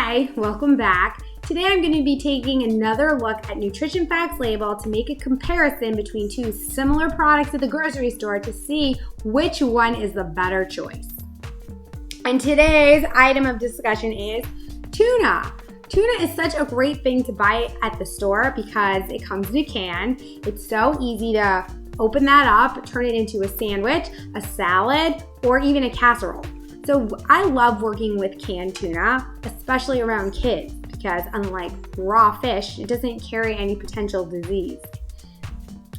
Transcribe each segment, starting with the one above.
Hi, welcome back. Today I'm going to be taking another look at nutrition facts label to make a comparison between two similar products at the grocery store to see which one is the better choice. And today's item of discussion is tuna. Tuna is such a great thing to buy at the store because it comes in a can. It's so easy to open that up, turn it into a sandwich, a salad, or even a casserole. So I love working with canned tuna, especially around kids, because unlike raw fish, it doesn't carry any potential disease.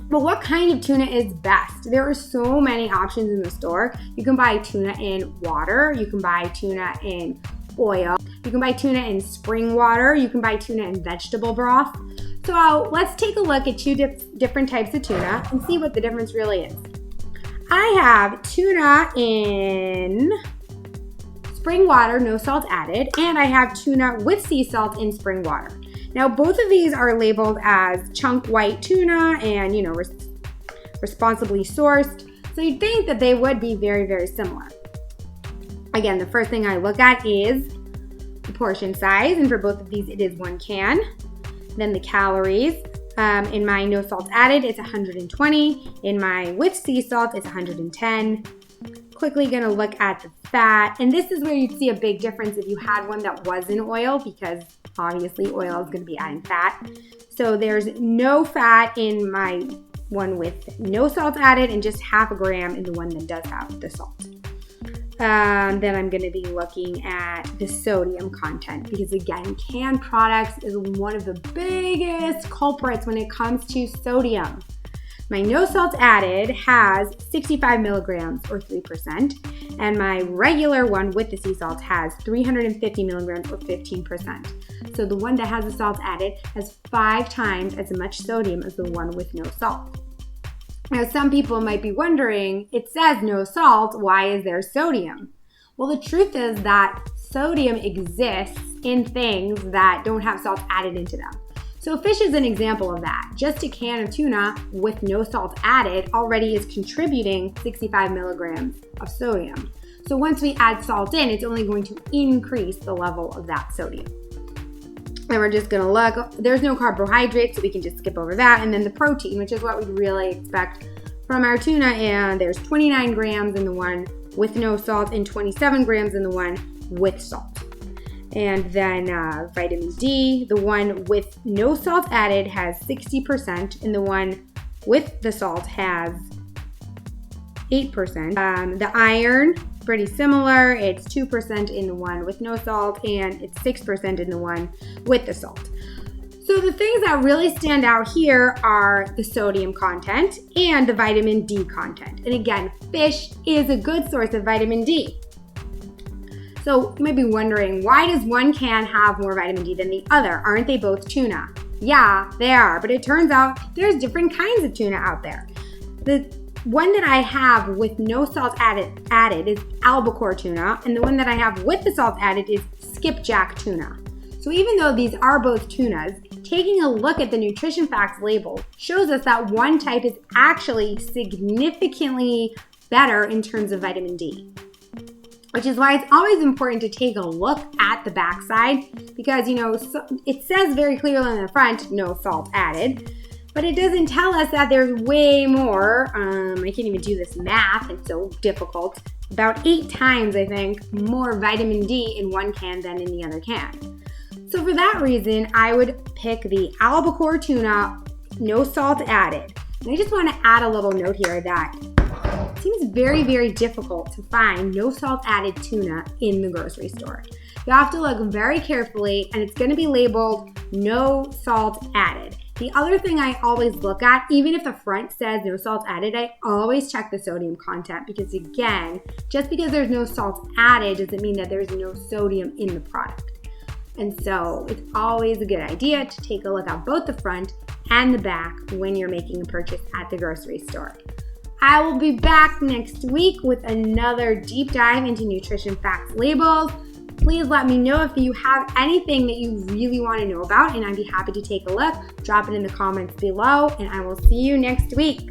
But what kind of tuna is best? There are so many options in the store. You can buy tuna in water, you can buy tuna in oil, you can buy tuna in spring water, you can buy tuna in vegetable broth. So let's take a look at two different types of tuna and see what the difference really is. I have tuna in spring water, no salt added, and I have tuna with sea salt in spring water. Now, both of these are labeled as chunk white tuna and, responsibly sourced. So you'd think that they would be very, very similar. Again, the first thing I look at is the portion size, and for both of these, it is 1 can. Then the calories. In my no salt added, it's 120. In my with sea salt, it's 110. Quickly going to look at the fat, and this is where you'd see a big difference if you had one that was in oil, because obviously oil is going to be adding fat. So there's no fat in my one with no salt added and just half a gram in the one that does have the salt. Then I'm going to be looking at the sodium content, because again, canned products is one of the biggest culprits when it comes to sodium. My no salt added has 65 milligrams or 3%, and my regular one with the sea salt has 350 milligrams or 15%. So the one that has the salt added has 5 times as much sodium as the one with no salt. Now, some people might be wondering, it says no salt, why is there sodium? Well, the truth is that sodium exists in things that don't have salt added into them. So fish is an example of that. Just a can of tuna with no salt added already is contributing 65 milligrams of sodium. So once we add salt in, it's only going to increase the level of that sodium. And we're just gonna look, there's no carbohydrates, so we can just skip over that. And then the protein, which is what we'd really expect from our tuna, and there's 29 grams in the one with no salt and 27 grams in the one with salt. And then vitamin D, the one with no salt added has 60%, and the one with the salt has 8%. The iron, pretty similar. It's 2% in the one with no salt, and it's 6% in the one with the salt. So the things that really stand out here are the sodium content and the vitamin D content. And again, fish is a good source of vitamin D. So you might be wondering, why does one can have more vitamin D than the other? Aren't they both tuna? Yeah, they are, but it turns out there's different kinds of tuna out there. The one that I have with no salt added is albacore tuna, and the one that I have with the salt added is skipjack tuna. So even though these are both tunas, taking a look at the nutrition facts label shows us that one type is actually significantly better in terms of vitamin D. Which is why it's always important to take a look at the backside, because it says very clearly on the front, no salt added, but it doesn't tell us that there's way more. I can't even do this math, it's so difficult. About 8 times, I think, more vitamin D in one can than in the other can. So for that reason, I would pick the albacore tuna, no salt added. And I just want to add a little note here that it seems very, very difficult to find no salt added tuna in the grocery store. You have to look very carefully, and it's going to be labeled no salt added. The other thing I always look at, even if the front says no salt added, I always check the sodium content, because again, just because there's no salt added doesn't mean that there's no sodium in the product. And so it's always a good idea to take a look at both the front and the back when you're making a purchase at the grocery store. I will be back next week with another deep dive into nutrition facts labels. Please let me know if you have anything that you really want to know about, and I'd be happy to take a look. Drop it in the comments below, and I will see you next week.